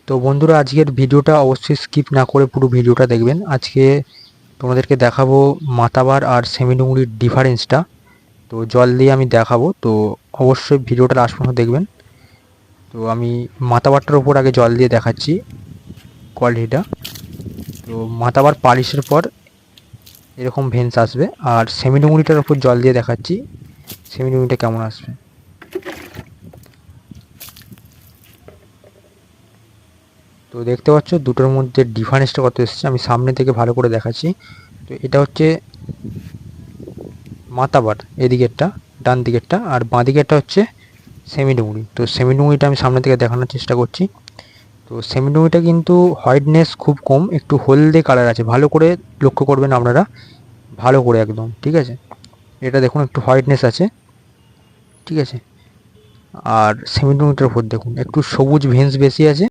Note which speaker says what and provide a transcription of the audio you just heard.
Speaker 1: তো বন্ধুরা, আজকের ভিডিওটা অবশ্যই স্কিপ না করে পুরো ভিডিওটা দেখবেন। আজকে তোমাদেরকে দেখাবো মাতাবার আর সেমি ডুংরির ডিফারেন্সটা। তো জল দিয়ে আমি দেখাবো, তো অবশ্যই ভিডিওটা লাস্ট পর্যন্ত দেখবেন। তো আমি মাতাবারটার ওপর আগে জল দিয়ে দেখাচ্ছি কোয়ালিটিটা। তো মাতাবার পালিশের পর এরকম ভেন্স আসবে, আর সেমি ডুংরিটার ওপর জল দিয়ে দেখাচ্ছি সেমি ডুংরিটা কেমন আসবে। তো দেখতে পাচ্ছ দুটোর মধ্যে ডিফারেন্সটা কত এসেছে। আমি সামনে থেকে ভালো করে দেখাচ্ছি। তো এটা হচ্ছে মাতাবার এদিকেরটা, ডান দিকেরটা, আর বাঁ দিকেরটা হচ্ছে সেমি ডুংরি। তো সেমি ডুংরিটা আমি সামনে থেকে দেখানোর চেষ্টা করছি। তো সেমি ডুংরিটা কিন্তু হোয়াইটনেস খুব কম, একটু হলদে কালার আছে, ভালো করে লক্ষ্য করবেন আপনারা, ভালো করে একদম, ঠিক আছে। এটা দেখুন একটু হোয়াইটনেস আছে, ঠিক আছে। আর সেমি ডুংরিটার উপর দেখুন একটু সবুজ ভেন্স বেশি আছে,